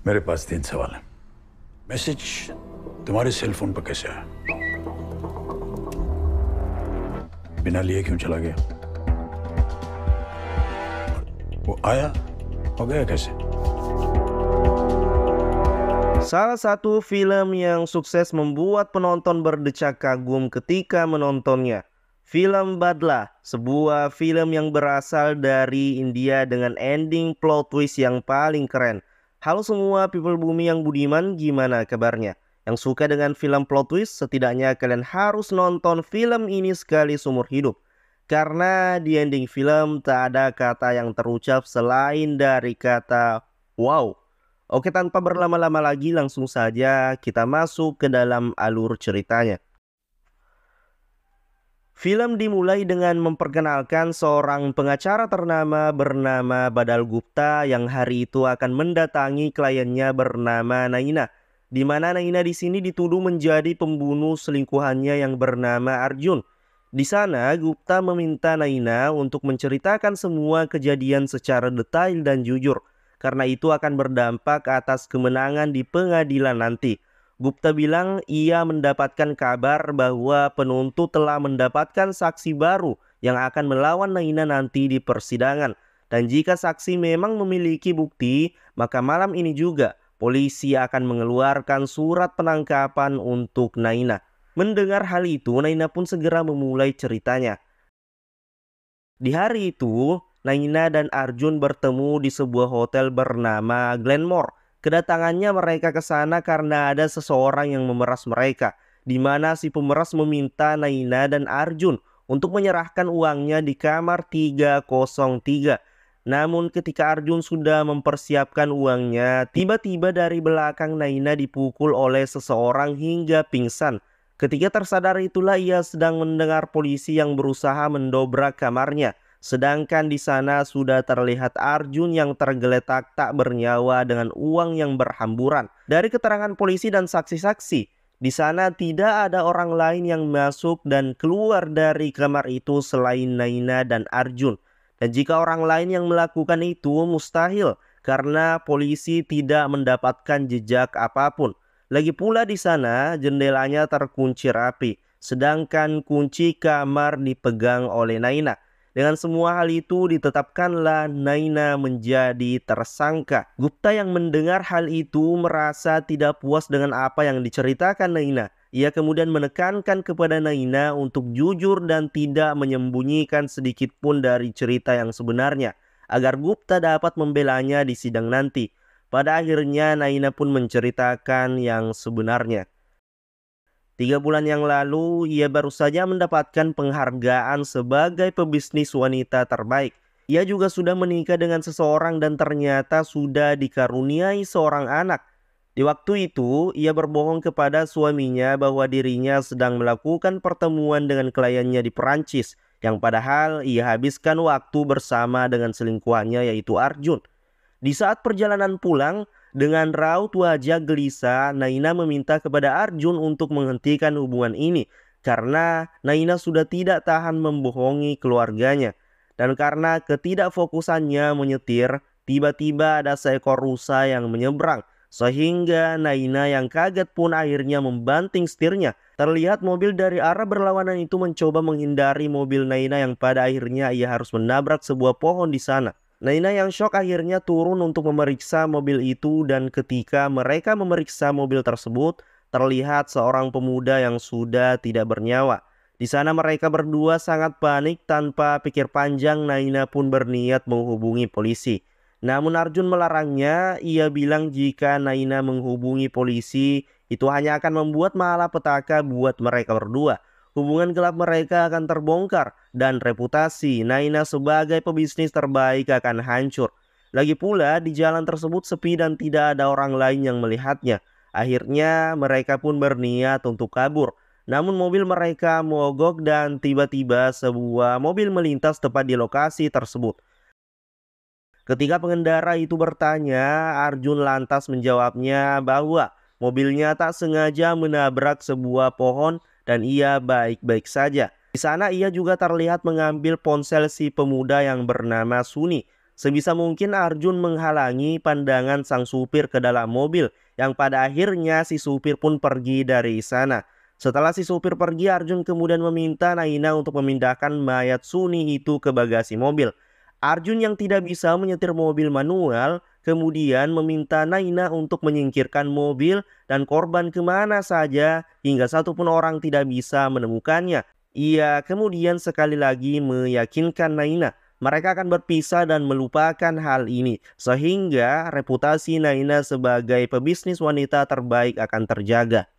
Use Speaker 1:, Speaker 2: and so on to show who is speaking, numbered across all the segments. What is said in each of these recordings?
Speaker 1: मेरे पास 3 सवाल हैं। मैसेज तुम्हारे सेल फोन पर कैसे आया? बिना लिए क्यों चला गया? वो आया और गया कैसे?
Speaker 2: Salah satu film yang sukses membuat penonton berdecak kagum ketika menontonnya. Film Badla, sebuah film yang berasal dari India dengan ending plot twist yang paling keren. Halo semua people bumi yang budiman, gimana kabarnya? Yang suka dengan film plot twist, setidaknya kalian harus nonton film ini sekali seumur hidup. Karena di ending film tak ada kata yang terucap selain dari kata wow. Oke, tanpa berlama-lama lagi langsung saja kita masuk ke dalam alur ceritanya. Film dimulai dengan memperkenalkan seorang pengacara ternama bernama Badal Gupta yang hari itu akan mendatangi kliennya bernama Naina. Di mana Naina di sini dituduh menjadi pembunuh selingkuhannya yang bernama Arjun. Di sana Gupta meminta Naina untuk menceritakan semua kejadian secara detail dan jujur. Karena itu akan berdampak atas kemenangan di pengadilan nanti. Gupta bilang ia mendapatkan kabar bahwa penuntut telah mendapatkan saksi baru yang akan melawan Naina nanti di persidangan. Dan jika saksi memang memiliki bukti, maka malam ini juga polisi akan mengeluarkan surat penangkapan untuk Naina. Mendengar hal itu, Naina pun segera memulai ceritanya. Di hari itu, Naina dan Arjun bertemu di sebuah hotel bernama Glenmore. Kedatangannya mereka ke sana karena ada seseorang yang memeras mereka, di mana si pemeras meminta Naina dan Arjun untuk menyerahkan uangnya di kamar 303. Namun ketika Arjun sudah mempersiapkan uangnya, tiba-tiba dari belakang Naina dipukul oleh seseorang hingga pingsan. Ketika tersadar itulah ia sedang mendengar polisi yang berusaha mendobrak kamarnya. Sedangkan di sana sudah terlihat Arjun yang tergeletak tak bernyawa dengan uang yang berhamburan. Dari keterangan polisi dan saksi-saksi, di sana tidak ada orang lain yang masuk dan keluar dari kamar itu selain Naina dan Arjun. Dan jika orang lain yang melakukan itu mustahil karena polisi tidak mendapatkan jejak apapun. Lagi pula di sana jendelanya terkunci rapi, sedangkan kunci kamar dipegang oleh Naina. Dengan semua hal itu ditetapkanlah Naina menjadi tersangka. Gupta yang mendengar hal itu merasa tidak puas dengan apa yang diceritakan Naina. Ia kemudian menekankan kepada Naina untuk jujur dan tidak menyembunyikan sedikit pun dari cerita yang sebenarnya, agar Gupta dapat membelanya di sidang nanti. Pada akhirnya Naina pun menceritakan yang sebenarnya. 3 bulan yang lalu, ia baru saja mendapatkan penghargaan sebagai pebisnis wanita terbaik. Ia juga sudah menikah dengan seseorang dan ternyata sudah dikaruniai seorang anak. Di waktu itu, ia berbohong kepada suaminya bahwa dirinya sedang melakukan pertemuan dengan kliennya di Perancis, yang padahal ia habiskan waktu bersama dengan selingkuhannya yaitu Arjun. Di saat perjalanan pulang, dengan raut wajah gelisah, Naina meminta kepada Arjun untuk menghentikan hubungan ini karena Naina sudah tidak tahan membohongi keluarganya. Dan karena ketidakfokusannya menyetir, tiba-tiba ada seekor rusa yang menyeberang sehingga Naina yang kaget pun akhirnya membanting setirnya. Terlihat mobil dari arah berlawanan itu mencoba menghindari mobil Naina yang pada akhirnya ia harus menabrak sebuah pohon di sana. Naina yang shock akhirnya turun untuk memeriksa mobil itu dan ketika mereka memeriksa mobil tersebut, terlihat seorang pemuda yang sudah tidak bernyawa. Di sana mereka berdua sangat panik, tanpa pikir panjang Naina pun berniat menghubungi polisi. Namun Arjun melarangnya, ia bilang jika Naina menghubungi polisi itu hanya akan membuat malapetaka buat mereka berdua. Hubungan gelap mereka akan terbongkar dan reputasi Naina sebagai pebisnis terbaik akan hancur. Lagi pula di jalan tersebut sepi dan tidak ada orang lain yang melihatnya. Akhirnya mereka pun berniat untuk kabur. Namun mobil mereka mogok dan tiba-tiba sebuah mobil melintas tepat di lokasi tersebut. Ketika pengendara itu bertanya, Arjun lantas menjawabnya bahwa mobilnya tak sengaja menabrak sebuah pohon dan ia baik-baik saja. Di sana ia juga terlihat mengambil ponsel si pemuda yang bernama Suni. Sebisa mungkin Arjun menghalangi pandangan sang supir ke dalam mobil, yang pada akhirnya si supir pun pergi dari sana. Setelah si supir pergi, Arjun kemudian meminta Naina untuk memindahkan mayat Suni itu ke bagasi mobil. Arjun yang tidak bisa menyetir mobil manual kemudian meminta Naina untuk menyingkirkan mobil dan korban kemana saja hingga satupun orang tidak bisa menemukannya. Ia kemudian sekali lagi meyakinkan Naina mereka akan berpisah dan melupakan hal ini, sehingga reputasi Naina sebagai pebisnis wanita terbaik akan terjaga.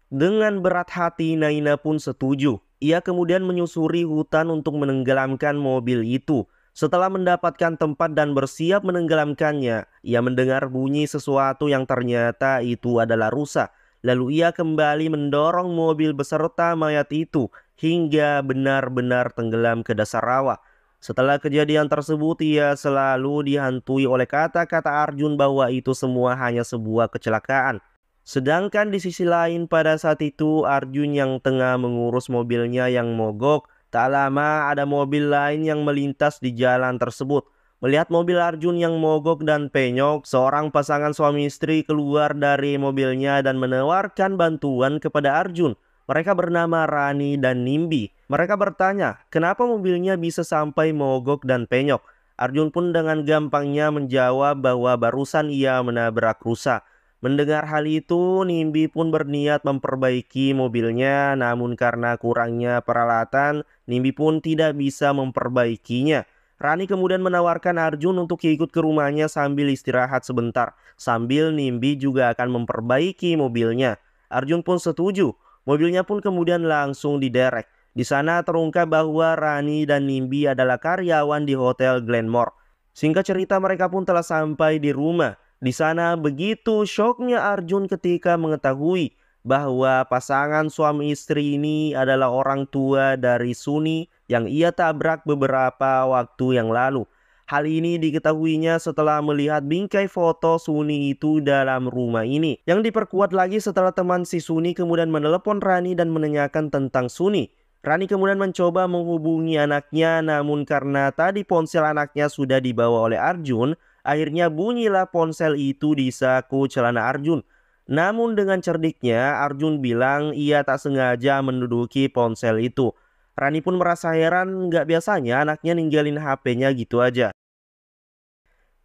Speaker 2: Dengan berat hati Naina pun setuju. Ia kemudian menyusuri hutan untuk menenggelamkan mobil itu. Setelah mendapatkan tempat dan bersiap menenggelamkannya, ia mendengar bunyi sesuatu yang ternyata itu adalah rusa. Lalu ia kembali mendorong mobil beserta mayat itu hingga benar-benar tenggelam ke dasar rawa. Setelah kejadian tersebut, ia selalu dihantui oleh kata-kata Arjun bahwa itu semua hanya sebuah kecelakaan. Sedangkan di sisi lain pada saat itu Arjun yang tengah mengurus mobilnya yang mogok, tak lama ada mobil lain yang melintas di jalan tersebut. Melihat mobil Arjun yang mogok dan penyok, seorang pasangan suami istri keluar dari mobilnya dan menawarkan bantuan kepada Arjun. Mereka bernama Rani dan Nimbi. Mereka bertanya, kenapa mobilnya bisa sampai mogok dan penyok? Arjun pun dengan gampangnya menjawab bahwa barusan ia menabrak rusa. Mendengar hal itu, Nimbi pun berniat memperbaiki mobilnya, namun karena kurangnya peralatan, Nimbi pun tidak bisa memperbaikinya. Rani kemudian menawarkan Arjun untuk ikut ke rumahnya sambil istirahat sebentar, sambil Nimbi juga akan memperbaiki mobilnya. Arjun pun setuju, mobilnya pun kemudian langsung diderek. Di sana terungkap bahwa Rani dan Nimbi adalah karyawan di Hotel Glenmore. Singkat cerita, mereka pun telah sampai di rumah. Di sana begitu syoknya Arjun ketika mengetahui bahwa pasangan suami istri ini adalah orang tua dari Suni yang ia tabrak beberapa waktu yang lalu. Hal ini diketahuinya setelah melihat bingkai foto Suni itu dalam rumah ini. Yang diperkuat lagi setelah teman si Suni kemudian menelepon Rani dan menanyakan tentang Suni. Rani kemudian mencoba menghubungi anaknya, namun karena tadi ponsel anaknya sudah dibawa oleh Arjun, akhirnya bunyilah ponsel itu di saku celana Arjun. Namun dengan cerdiknya Arjun bilang ia tak sengaja menduduki ponsel itu. Rani pun merasa heran, nggak biasanya anaknya ninggalin HP-nya gitu aja.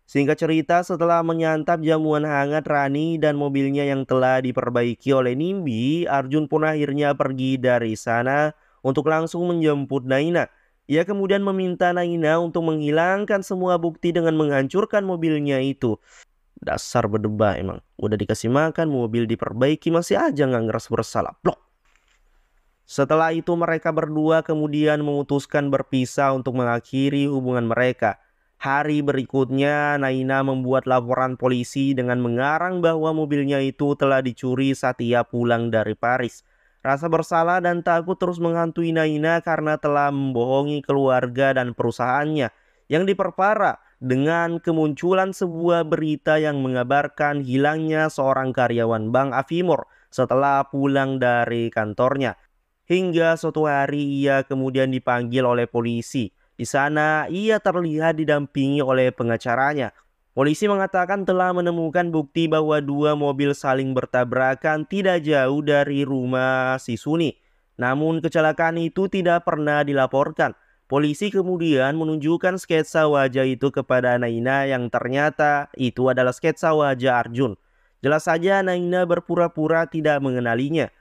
Speaker 2: Singkat cerita, setelah menyantap jamuan hangat Rani dan mobilnya yang telah diperbaiki oleh Nimbi, Arjun pun akhirnya pergi dari sana untuk langsung menjemput Naina. Ia kemudian meminta Naina untuk menghilangkan semua bukti dengan menghancurkan mobilnya itu. Dasar berdebah emang. Udah dikasih makan, mobil diperbaiki, masih aja nggak ngerasa bersalah. Blok. Setelah itu mereka berdua kemudian memutuskan berpisah untuk mengakhiri hubungan mereka. Hari berikutnya, Naina membuat laporan polisi dengan mengarang bahwa mobilnya itu telah dicuri saat ia pulang dari Paris. Rasa bersalah dan takut terus menghantui Naina karena telah membohongi keluarga dan perusahaannya. Yang diperparah dengan kemunculan sebuah berita yang mengabarkan hilangnya seorang karyawan Bank Avimor setelah pulang dari kantornya. Hingga suatu hari ia kemudian dipanggil oleh polisi. Di sana ia terlihat didampingi oleh pengacaranya. Polisi mengatakan telah menemukan bukti bahwa dua mobil saling bertabrakan tidak jauh dari rumah si Suni. Namun kecelakaan itu tidak pernah dilaporkan. Polisi kemudian menunjukkan sketsa wajah itu kepada Naina yang ternyata itu adalah sketsa wajah Arjun. Jelas saja Naina berpura-pura tidak mengenalinya.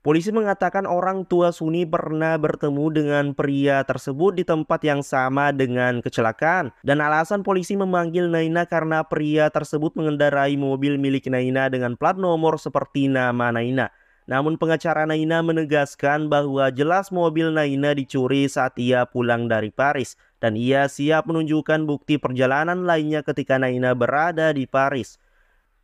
Speaker 2: Polisi mengatakan orang tua Suni pernah bertemu dengan pria tersebut di tempat yang sama dengan kecelakaan. Dan alasan polisi memanggil Naina karena pria tersebut mengendarai mobil milik Naina dengan plat nomor seperti nama Naina. Namun pengacara Naina menegaskan bahwa jelas mobil Naina dicuri saat ia pulang dari Paris. Dan ia siap menunjukkan bukti perjalanan lainnya ketika Naina berada di Paris.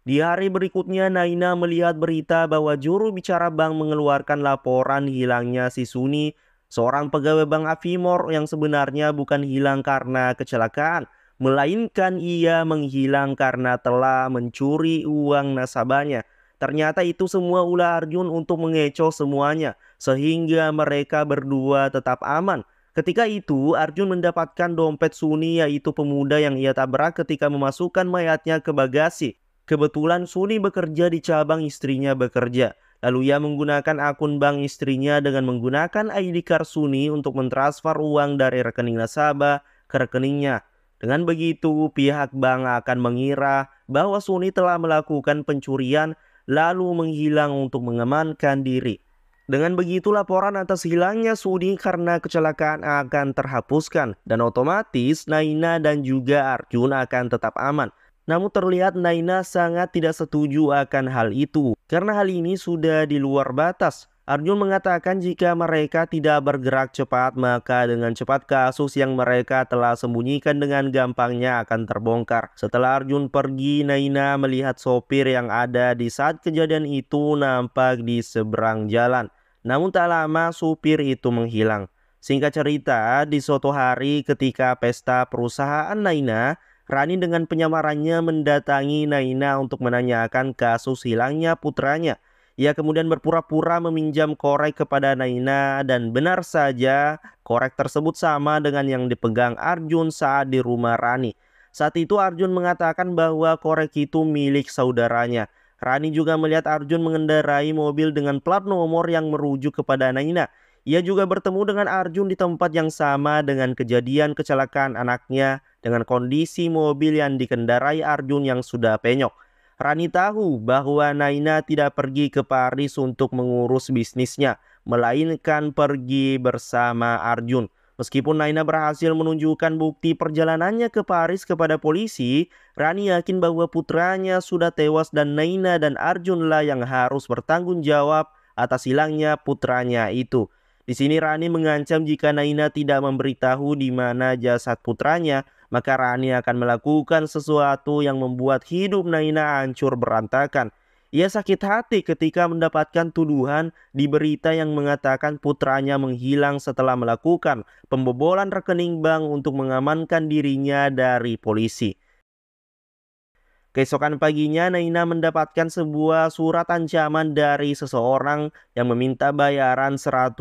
Speaker 2: Di hari berikutnya, Naina melihat berita bahwa juru bicara bank mengeluarkan laporan hilangnya si Suni, seorang pegawai Bank Avimor yang sebenarnya bukan hilang karena kecelakaan, melainkan ia menghilang karena telah mencuri uang nasabahnya. Ternyata itu semua ulah Arjun untuk mengecoh semuanya, sehingga mereka berdua tetap aman. Ketika itu, Arjun mendapatkan dompet Suni, yaitu pemuda yang ia tabrak ketika memasukkan mayatnya ke bagasi. Kebetulan Suni bekerja di cabang istrinya bekerja. Lalu ia menggunakan akun bank istrinya dengan menggunakan ID card Suni untuk mentransfer uang dari rekening nasabah ke rekeningnya. Dengan begitu, pihak bank akan mengira bahwa Suni telah melakukan pencurian lalu menghilang untuk mengamankan diri. Dengan begitu, laporan atas hilangnya Suni karena kecelakaan akan terhapuskan dan otomatis Naina dan juga Arjun akan tetap aman. Namun terlihat Naina sangat tidak setuju akan hal itu karena hal ini sudah di luar batas. Arjun mengatakan jika mereka tidak bergerak cepat, maka dengan cepat kasus yang mereka telah sembunyikan dengan gampangnya akan terbongkar. Setelah Arjun pergi, Naina melihat sopir yang ada di saat kejadian itu nampak di seberang jalan. Namun tak lama supir itu menghilang. Singkat cerita, di suatu hari ketika pesta perusahaan Naina, Rani dengan penyamarannya mendatangi Naina untuk menanyakan kasus hilangnya putranya. Ia kemudian berpura-pura meminjam korek kepada Naina dan benar saja korek tersebut sama dengan yang dipegang Arjun saat di rumah Rani. Saat itu Arjun mengatakan bahwa korek itu milik saudaranya. Rani juga melihat Arjun mengendarai mobil dengan plat nomor yang merujuk kepada Naina. Ia juga bertemu dengan Arjun di tempat yang sama dengan kejadian kecelakaan anaknya dengan kondisi mobil yang dikendarai Arjun yang sudah penyok. Rani tahu bahwa Naina tidak pergi ke Paris untuk mengurus bisnisnya, melainkan pergi bersama Arjun. Meskipun Naina berhasil menunjukkan bukti perjalanannya ke Paris kepada polisi, Rani yakin bahwa putranya sudah tewas dan Naina dan Arjunlah yang harus bertanggung jawab atas hilangnya putranya itu. Di sini Rani mengancam jika Naina tidak memberitahu di mana jasad putranya, maka Rani akan melakukan sesuatu yang membuat hidup Naina hancur berantakan. Ia sakit hati ketika mendapatkan tuduhan di berita yang mengatakan putranya menghilang setelah melakukan pembobolan rekening bank untuk mengamankan dirinya dari polisi. Keesokan paginya, Naina mendapatkan sebuah surat ancaman dari seseorang yang meminta bayaran 100.000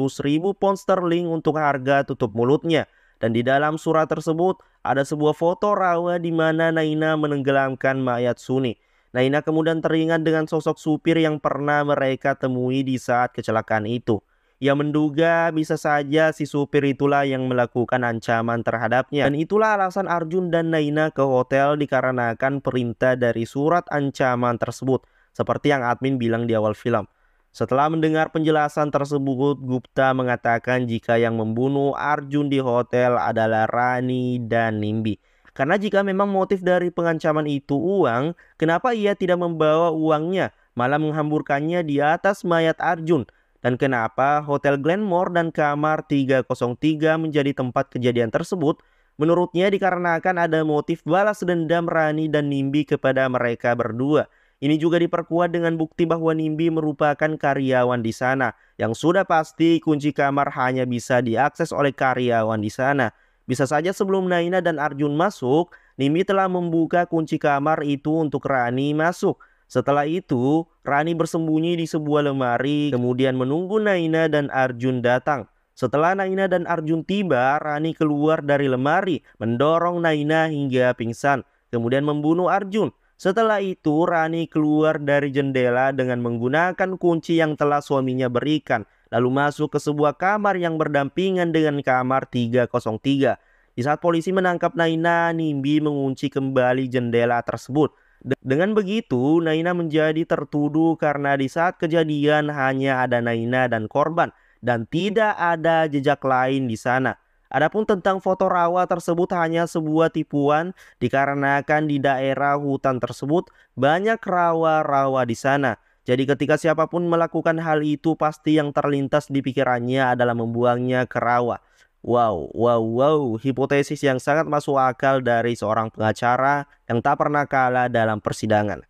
Speaker 2: pound sterling untuk harga tutup mulutnya. Dan di dalam surat tersebut ada sebuah foto rawa di mana Naina menenggelamkan mayat Suni. Naina kemudian teringat dengan sosok supir yang pernah mereka temui di saat kecelakaan itu. Ia menduga bisa saja si supir itulah yang melakukan ancaman terhadapnya. Dan itulah alasan Arjun dan Naina ke hotel dikarenakan perintah dari surat ancaman tersebut. Seperti yang admin bilang di awal film. Setelah mendengar penjelasan tersebut, Gupta mengatakan jika yang membunuh Arjun di hotel adalah Rani dan Nimbi. Karena jika memang motif dari pengancaman itu uang, kenapa ia tidak membawa uangnya, malah menghamburkannya di atas mayat Arjun? Dan kenapa Hotel Glenmore dan kamar 303 menjadi tempat kejadian tersebut? Menurutnya dikarenakan ada motif balas dendam Rani dan Nimbi kepada mereka berdua. Ini juga diperkuat dengan bukti bahwa Nimbi merupakan karyawan di sana. Yang sudah pasti kunci kamar hanya bisa diakses oleh karyawan di sana. Bisa saja sebelum Naina dan Arjun masuk, Nimbi telah membuka kunci kamar itu untuk Rani masuk. Setelah itu, Rani bersembunyi di sebuah lemari, kemudian menunggu Naina dan Arjun datang. Setelah Naina dan Arjun tiba, Rani keluar dari lemari, mendorong Naina hingga pingsan, kemudian membunuh Arjun. Setelah itu, Rani keluar dari jendela dengan menggunakan kunci yang telah suaminya berikan, lalu masuk ke sebuah kamar yang berdampingan dengan kamar 303. Di saat polisi menangkap Naina, Nimbi mengunci kembali jendela tersebut. Dengan begitu, Naina menjadi tertuduh karena di saat kejadian hanya ada Naina dan korban dan tidak ada jejak lain di sana. Adapun tentang foto rawa tersebut hanya sebuah tipuan dikarenakan di daerah hutan tersebut banyak rawa-rawa di sana. Jadi ketika siapapun melakukan hal itu pasti yang terlintas di pikirannya adalah membuangnya ke rawa. Wow, hipotesis yang sangat masuk akal dari seorang pengacara yang tak pernah kalah dalam persidangan.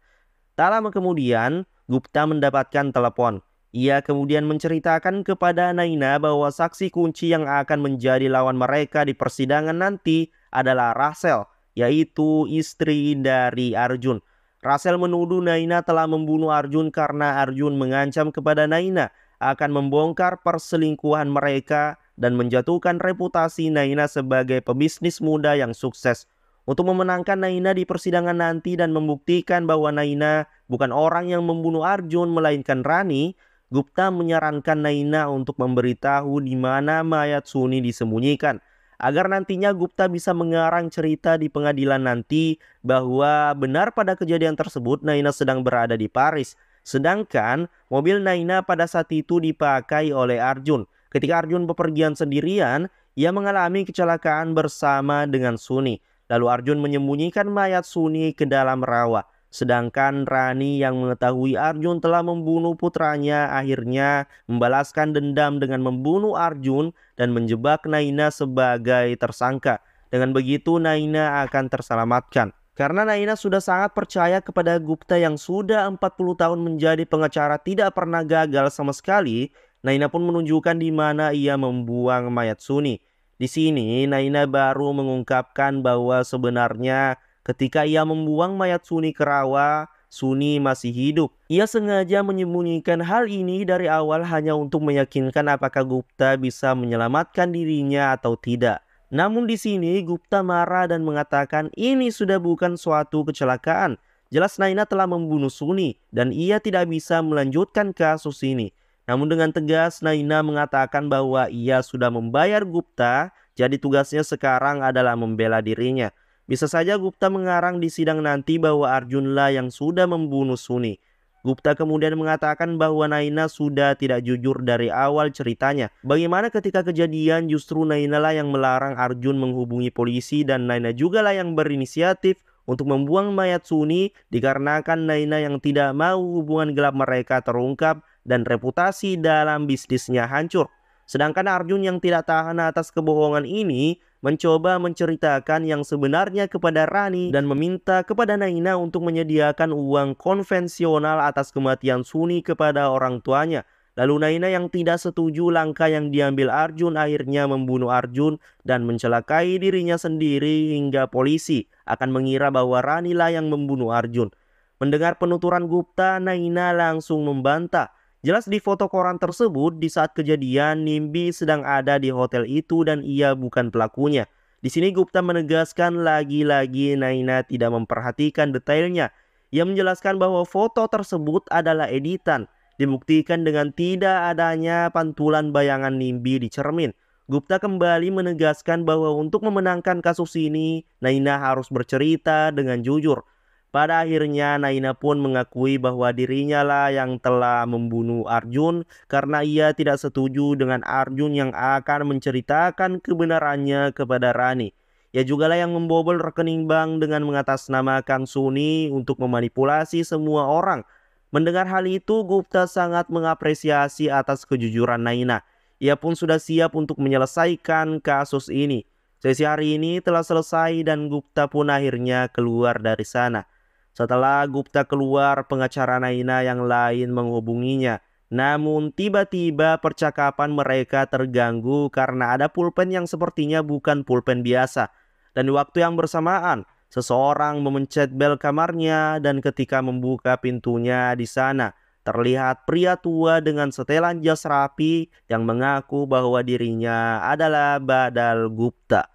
Speaker 2: Tak lama kemudian, Gupta mendapatkan telepon. Ia kemudian menceritakan kepada Naina bahwa saksi kunci yang akan menjadi lawan mereka di persidangan nanti adalah Rachel, yaitu istri dari Arjun. Rachel menuduh Naina telah membunuh Arjun karena Arjun mengancam kepada Naina akan membongkar perselingkuhan mereka dan menjatuhkan reputasi Naina sebagai pebisnis muda yang sukses. Untuk memenangkan Naina di persidangan nanti dan membuktikan bahwa Naina bukan orang yang membunuh Arjun melainkan Rani, Gupta menyarankan Naina untuk memberitahu di mana mayat Suni disembunyikan, agar nantinya Gupta bisa mengarang cerita di pengadilan nanti bahwa benar pada kejadian tersebut Naina sedang berada di Paris. Sedangkan mobil Naina pada saat itu dipakai oleh Arjun. Ketika Arjun bepergian sendirian, ia mengalami kecelakaan bersama dengan Suni. Lalu Arjun menyembunyikan mayat Suni ke dalam rawa. Sedangkan Rani yang mengetahui Arjun telah membunuh putranya akhirnya membalaskan dendam dengan membunuh Arjun dan menjebak Naina sebagai tersangka. Dengan begitu Naina akan terselamatkan. Karena Naina sudah sangat percaya kepada Gupta yang sudah 40 tahun menjadi pengacara tidak pernah gagal sama sekali, Naina pun menunjukkan di mana ia membuang mayat Suni. Di sini Naina baru mengungkapkan bahwa sebenarnya ketika ia membuang mayat Suni ke rawa, Suni masih hidup. Ia sengaja menyembunyikan hal ini dari awal hanya untuk meyakinkan apakah Gupta bisa menyelamatkan dirinya atau tidak. Namun di sini Gupta marah dan mengatakan ini sudah bukan suatu kecelakaan. Jelas Naina telah membunuh Suni dan ia tidak bisa melanjutkan kasus ini. Namun dengan tegas Naina mengatakan bahwa ia sudah membayar Gupta, jadi tugasnya sekarang adalah membela dirinya. Bisa saja Gupta mengarang di sidang nanti bahwa Arjunlah yang sudah membunuh Suni. Gupta kemudian mengatakan bahwa Naina sudah tidak jujur dari awal ceritanya. Bagaimana ketika kejadian justru Naina lah yang melarang Arjun menghubungi polisi dan Naina juga lah yang berinisiatif untuk membuang mayat Suni dikarenakan Naina yang tidak mau hubungan gelap mereka terungkap dan reputasi dalam bisnisnya hancur. Sedangkan Arjun yang tidak tahan atas kebohongan ini mencoba menceritakan yang sebenarnya kepada Rani dan meminta kepada Naina untuk menyediakan uang konvensional atas kematian Suni kepada orang tuanya. Lalu Naina yang tidak setuju langkah yang diambil Arjun akhirnya membunuh Arjun dan mencelakai dirinya sendiri hingga polisi akan mengira bahwa Rani lah yang membunuh Arjun. Mendengar penuturan Gupta, Naina langsung membantah. Jelas di foto koran tersebut di saat kejadian Nimbi sedang ada di hotel itu dan ia bukan pelakunya. Di sini Gupta menegaskan lagi-lagi Naina tidak memperhatikan detailnya. Ia menjelaskan bahwa foto tersebut adalah editan. Dibuktikan dengan tidak adanya pantulan bayangan Nimbi di cermin. Gupta kembali menegaskan bahwa untuk memenangkan kasus ini Naina harus bercerita dengan jujur. Pada akhirnya Naina pun mengakui bahwa dirinya lah yang telah membunuh Arjun karena ia tidak setuju dengan Arjun yang akan menceritakan kebenarannya kepada Rani. Ia juga lah yang membobol rekening bank dengan mengatasnamakan Suni untuk memanipulasi semua orang. Mendengar hal itu, Gupta sangat mengapresiasi atas kejujuran Naina. Ia pun sudah siap untuk menyelesaikan kasus ini. Sesi hari ini telah selesai dan Gupta pun akhirnya keluar dari sana. Setelah Gupta keluar, pengacara Naina yang lain menghubunginya. Namun tiba-tiba percakapan mereka terganggu karena ada pulpen yang sepertinya bukan pulpen biasa. Dan di waktu yang bersamaan, seseorang memencet bel kamarnya dan ketika membuka pintunya di sana, terlihat pria tua dengan setelan jas rapi yang mengaku bahwa dirinya adalah Badal Gupta.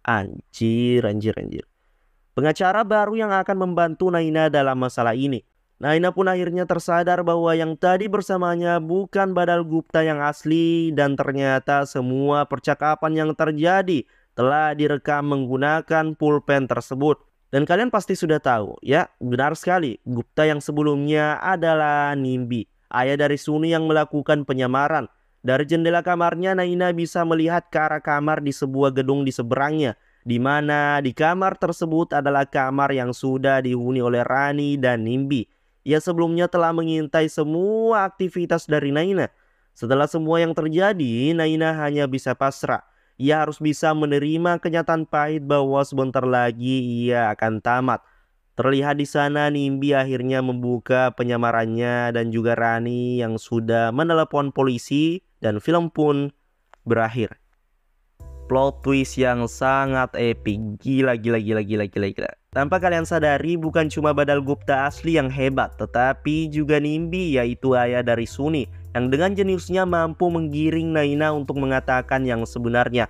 Speaker 2: Anjir. Pengacara baru yang akan membantu Naina dalam masalah ini. Naina pun akhirnya tersadar bahwa yang tadi bersamanya bukan Badal Gupta yang asli dan ternyata semua percakapan yang terjadi telah direkam menggunakan pulpen tersebut. Dan kalian pasti sudah tahu, ya benar sekali, Gupta yang sebelumnya adalah Nimbi, ayah dari Suni yang melakukan penyamaran. Dari jendela kamarnya Naina bisa melihat ke arah kamar di sebuah gedung di seberangnya, di mana di kamar tersebut adalah kamar yang sudah dihuni oleh Rani dan Nimbi. Ia sebelumnya telah mengintai semua aktivitas dari Naina. Setelah semua yang terjadi, Naina hanya bisa pasrah. Ia harus bisa menerima kenyataan pahit bahwa sebentar lagi ia akan tamat. Terlihat di sana Nimbi akhirnya membuka penyamarannya dan juga Rani yang sudah menelepon polisi dan film pun berakhir. Plot twist yang sangat epic, gila. Tanpa kalian sadari, bukan cuma Badal Gupta asli yang hebat, tetapi juga Nimbi, yaitu ayah dari Suni, yang dengan jeniusnya mampu menggiring Naina untuk mengatakan yang sebenarnya.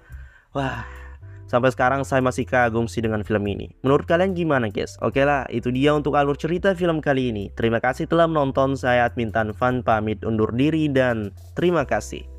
Speaker 2: Wah, sampai sekarang saya masih kagum sih dengan film ini. Menurut kalian gimana guys? Oke lah, itu dia untuk alur cerita film kali ini. Terima kasih telah menonton. Saya Admin Tanfan pamit undur diri dan terima kasih.